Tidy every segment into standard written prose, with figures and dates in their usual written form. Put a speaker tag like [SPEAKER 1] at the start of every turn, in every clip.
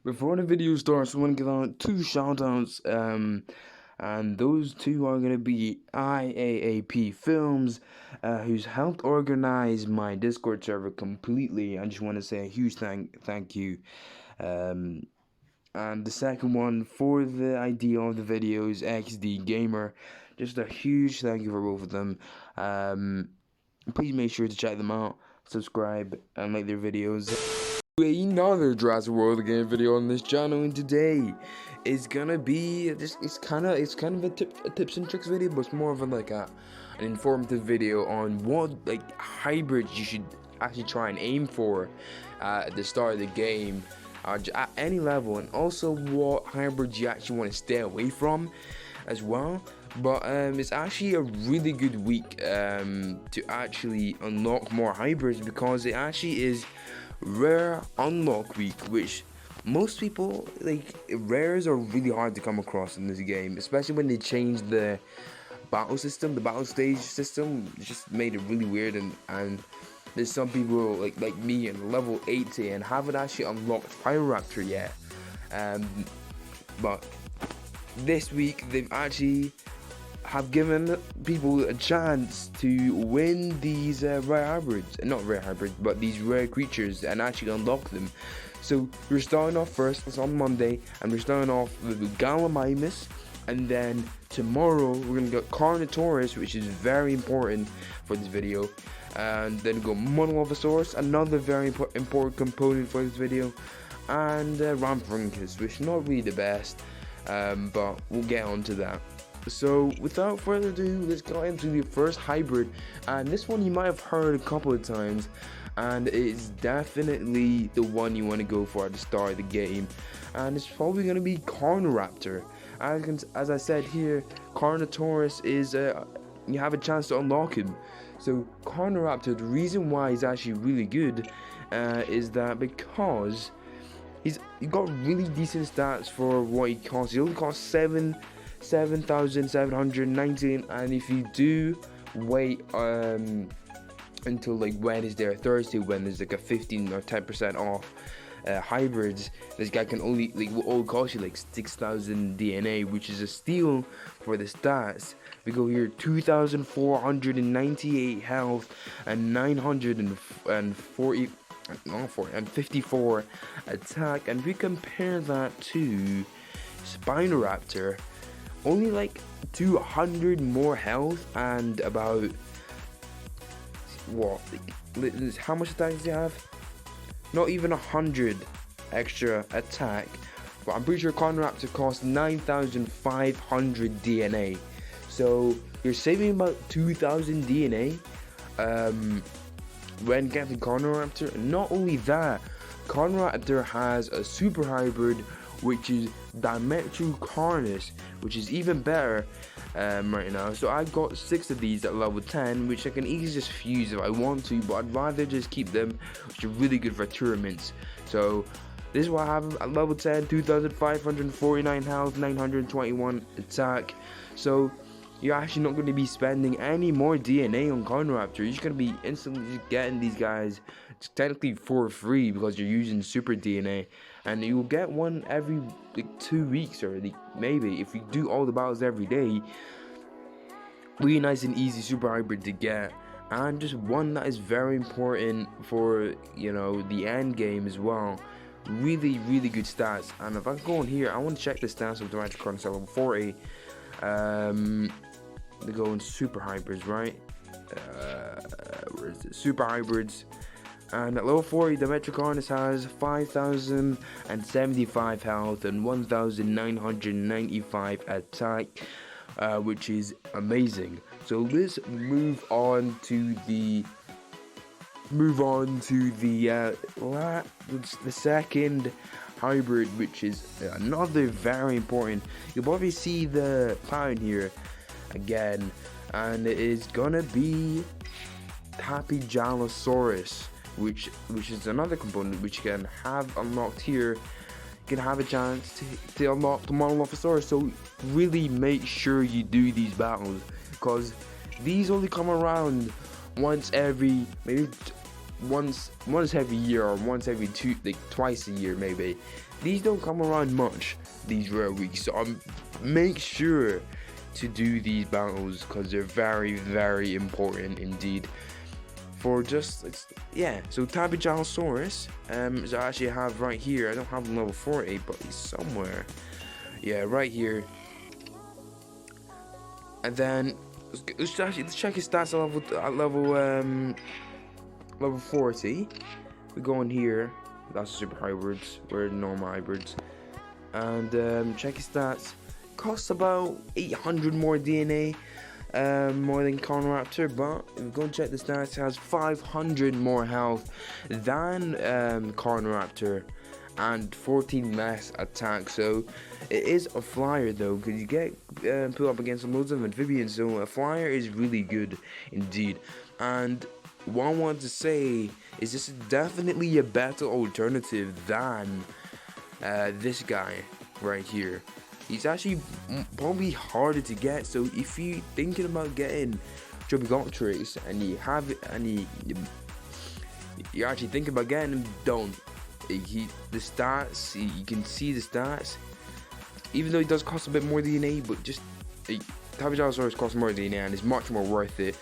[SPEAKER 1] Before the video starts, I want to give out two shoutouts, and those two are going to be IAAP Films, who's helped organize my Discord server completely. I just want to say a huge thank you. And the second one, for the idea of the videos, XD Gamer. Just a huge thank you for both of them. Please make sure to check them out, subscribe, and like their videos. Another Jurassic World game video on this channel, and today is gonna be just it's kind of a tips and tricks video, but it's more of an informative video on what hybrids you should actually try and aim for at the start of the game, at any level, and also what hybrids you actually want to stay away from as well. But it's actually a really good week to actually unlock more hybrids, because it actually is rare unlock week, which most people rares are really hard to come across in this game, especially when they changed the battle stage system. It just made it really weird, and there's some people like me in level 80 and haven't actually unlocked Raptor yet, but this week they've actually have given people a chance to win these rare hybrids, not rare hybrids, but these rare creatures, and actually unlock them. So we're starting off first. It's on Monday, and we're starting off with Gallimimus, and then tomorrow we're gonna get Carnotaurus, which is very important for this video, and then go Monolophosaurus, another very important component for this video, and Rampharinkus, which is not really the best, but we'll get on to that. So without further ado, let's go into the first hybrid, and this one you might have heard a couple of times, and it's definitely the one you want to go for at the start of the game, and it's probably going to be Carnoraptor. As I said here, Carnotaurus is you have a chance to unlock him. So Carnoraptor, the reason why he's actually really good is that because he got really decent stats for what he costs. He only costs 7,719, and if you do wait until Wednesday or Thursday, when there's a 15 or 10% off hybrids, this guy can only will only cost you 6,000 DNA, which is a steal for the stats. We go here, 2,498 health and 954 attack, and if we compare that to Spinoraptor, only 200 more health and about how much attack does he have? Not even 100 extra attack, but I'm pretty sure Carnoraptor costs 9,500 DNA, so you're saving about 2,000 DNA when getting Carnoraptor. Not only that, Carnoraptor has a super hybrid, which is Dimetrodon, which is even better right now. So I got 6 of these at level 10, which I can easily just fuse if I want to, but I'd rather just keep them, which are really good for tournaments. So this is what I have at level 10, 2,549 health, 921 attack. So you're actually not going to be spending any more DNA on Carnoraptor. You're just going to be instantly just getting these guys technically for free, because you're using super DNA, and you'll get one every 2 weeks, or maybe if you do all the battles every day. Really nice and easy super hybrid to get, and just one that is very important for the end game as well. Really good stats. And if I go on here, I want to check the stats of the Dimetrodon level 40. They go in super hybrids, right? Where is it? Super hybrids. And at level 40, Dimetrodon has 5,075 health and 1,995 attack, which is amazing. So let's move on to the second hybrid, which is another very important. You'll probably see the pattern here again, and it is gonna be Tapijalosaurus, which is another component which you can have unlocked here. You can have a chance to unlock the Monolophosaurus. So really make sure you do these battles, because these only come around once every maybe once every year, or once every twice a year maybe. These don't come around much, these rare weeks, so make sure to do these battles because they're very, very important indeed. For just, yeah, so Tabijalosaurus, so I actually have right here, I don't have him level 40, but he's somewhere. Yeah, right here. And then let's check his stats at level 40. We go in here. That's super hybrids. We're normal hybrids. And check his stats. Costs about 800 more DNA, more than Carnoraptor. But if we go and check the stats, it has 500 more health than Carnoraptor, and 14 less attack. So it is a flyer though, because you get put up against loads of amphibians, so a flyer is really good indeed. And what I want to say is this is definitely a better alternative than this guy right here. He's actually probably harder to get, so if you're thinking about getting Triceratops and you have it, and you're actually thinking about getting him, don't. The stats, you can see the stats, even though he does cost a bit more DNA, but just Tabijalosaurus costs more DNA and is much more worth it.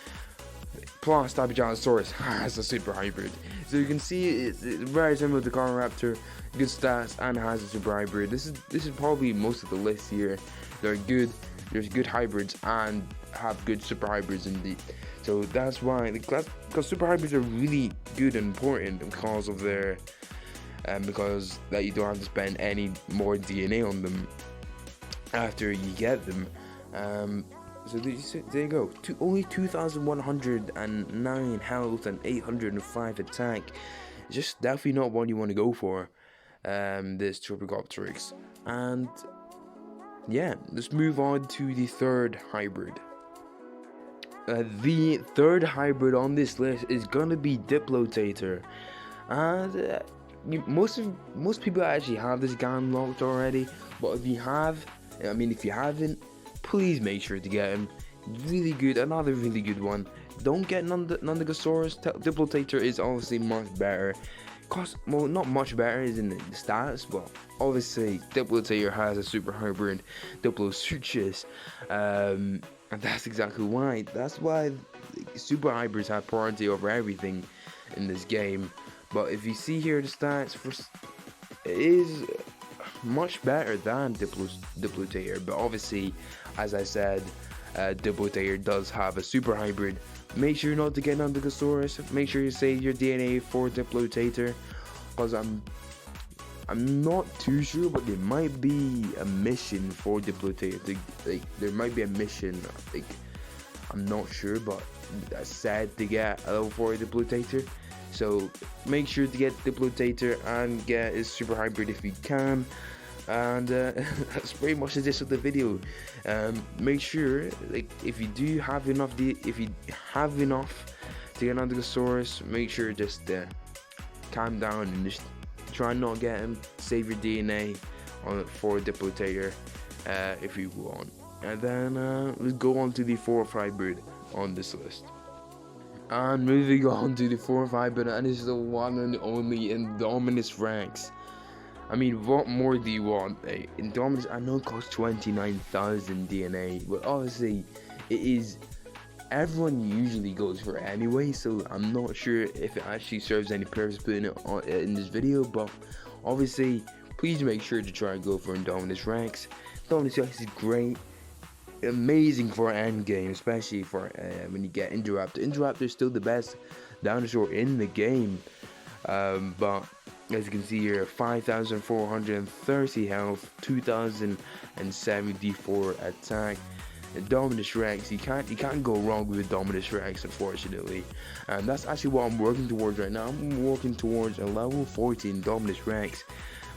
[SPEAKER 1] Plus Tabijalosaurus has a super hybrid, so you can see it's very similar to Carnoraptor, good stats, and has a super hybrid. This is probably most of the list here. They're good, there's good hybrids and have good super hybrids indeed. So that's why, because super hybrids are really good and important because of their because that you don't have to spend any more DNA on them after you get them. So there you go. Only 2,109 health and 805 attack. Just definitely not one you want to go for. This Triceratops. And yeah, let's move on to the third hybrid. The third hybrid on this list is gonna be Diplotator, and most people actually have this guy unlocked already. But if you haven't, please make sure to get him. Really good, another really good one. Don't get Nundigosaurus. Diplotator is obviously much better. Well, not much better is in the stats, but obviously Diplotator has a super hybrid, Diplosuchus, and that's exactly why. That's why super hybrids have priority over everything in this game. But if you see here the stats, it is much better than Diplotator. But obviously, as I said, Diplotator does have a super hybrid. Make sure not to get Nundigosaurus. Make sure you save your DNA for Diplotator, because I'm not too sure, but there might be a mission for Diplotator. There might be a mission. I'm not sure, but I said to get a level 4 Diplotator. So make sure to get Diplotator and get his super hybrid if you can. And that's pretty much the gist of the video. Make sure, if you have enough to get Nundigosaurus, make sure just calm down and just try not to get him. Save your DNA for Diplotator if you want. And then let's go on to the fourth hybrid on this list. And moving on to the fourth hybrid, and this is the one and only Indominus Rex. I mean, what more do you want? Indominus, I know it costs 29,000 DNA, but obviously it is, everyone usually goes for it anyway, so I'm not sure if it actually serves any purpose putting it in this video. But obviously, please make sure to try and go for Indominus Rex. Indominus Rex is great, amazing for end game, especially for when you get Indoraptor. Indoraptor is still the best dinosaur in the game, but as you can see here, 5,430 health, 2,074 attack. Indominus Rex, you can't go wrong with Indominus Rex, unfortunately. And that's actually what I'm working towards right now. I'm working towards a level 14 Indominus Rex.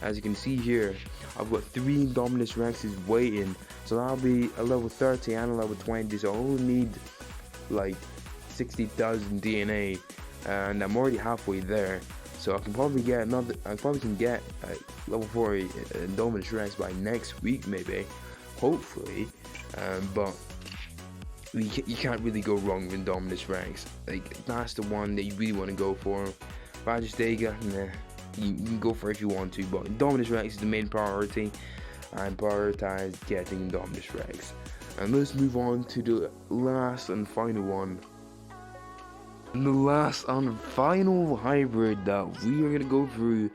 [SPEAKER 1] As you can see here, I've got 3 Indominus Rexes waiting, so that'll be a level 30 and a level 20. So I only need like 60,000 DNA, and I'm already halfway there. So I can probably get level 40 Indominus Rex by next week, maybe, hopefully. But you can't really go wrong with Indominus Rex. Like, that's the one that you really want to go for. Rajastega, nah, you can go for it if you want to, but Indominus Rex is the main priority, and prioritize getting Indominus Rex. And let's move on to the last and final one. And the last and final hybrid that we are going to go through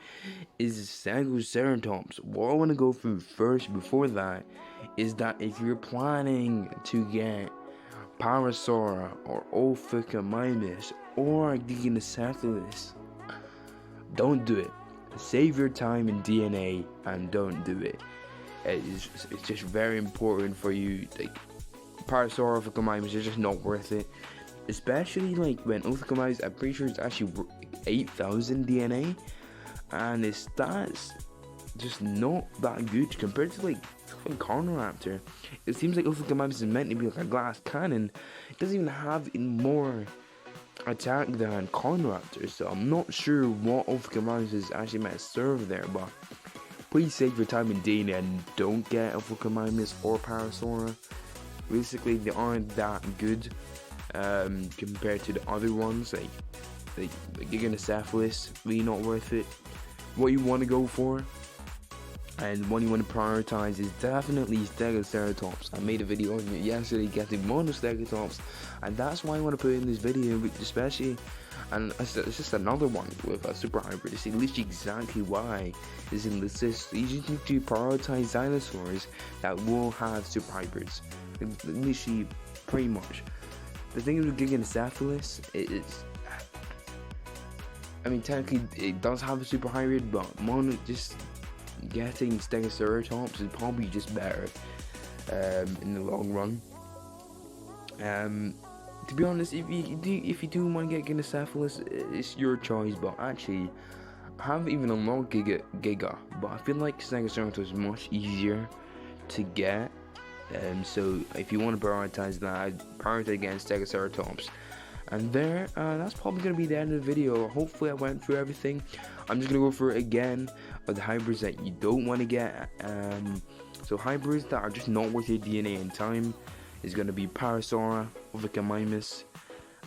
[SPEAKER 1] is Stegoceratops. What I want to go through first before that is that if you're planning to get Parasaura or Ophicomimus or Giganocephalus, don't do it. Save your time in DNA and don't do it. It's just very important for you. Like, Parasaur, Ophicomimus is just not worth it. Especially like when Ophicomimus, I'm pretty sure it's actually 8,000 DNA, and its stats just not that good compared to like Carnoraptor. It seems like Ophicomimus is meant to be like a glass cannon. It doesn't even have more attack than Carnoraptor, so I'm not sure what Ophicomimus is actually meant to serve there, but please save your time in DNA and don't get Ophicomimus or Parasaura. Basically, they aren't that good compared to the other ones, like Giganocephalus, really not worth it. What you want to go for and what you want to prioritize is definitely Stegoceratops. I made a video on it yesterday getting Monostegoceratops, and that's why I want to put in this video, especially, and it's just another one with a super hybrid. It's literally exactly why it's in this list. You just need to prioritize dinosaurs that will have super hybrids. Literally, pretty much. The thing with Giganocephalus is, I mean, technically it does have a super hybrid, but just getting Stegoceratops is probably just better in the long run. To be honest, if you do want to get Giganocephalus, it's your choice. But actually, I haven't even unlocked Giga, but I feel like Stegoceratops is much easier to get. So if you want to prioritize that, I'd prioritize against Stegoceratops. And that's probably going to be the end of the video. Hopefully I went through everything. I'm just going to go through it again with the hybrids that you don't want to get. So hybrids that are just not worth your DNA in time is going to be Parasaura, Ophicomimus,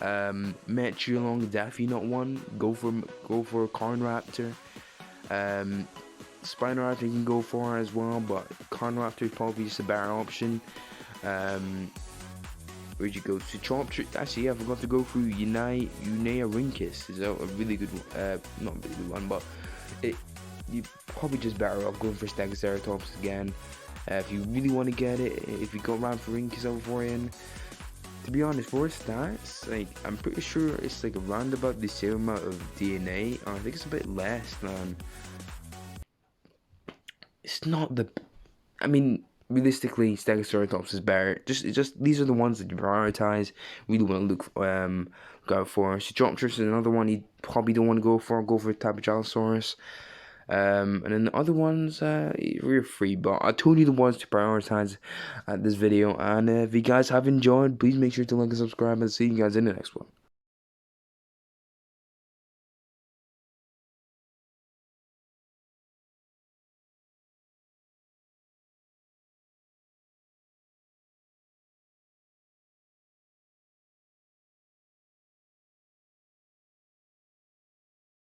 [SPEAKER 1] Metriolong, definitely not one. Go for Carnoraptor. Spinoraptor you can go for as well, but Carnoraptor is probably just a better option. Where'd you go? Cichopter. Actually, I forgot to go through Unea-Rhynchus. Is a really good one. Not a really good one, but you probably just better off going for Stegoceratops again. If you really want to get it, if you go around for Rhynchus over for in. To be honest, for stats, like, I'm pretty sure it's like around about the same amount of DNA. I think it's a bit less than. It's not the. I mean, realistically, Stegoceratops is better. Just these are the ones that you prioritize. Really want to look out for. Cichopter is another one you probably don't want to go for. Go for Tapajalosaurus. And then the other ones, you're free. But I told you the ones to prioritize at this video. And if you guys have enjoyed, please make sure to like and subscribe. And see you guys in the next one.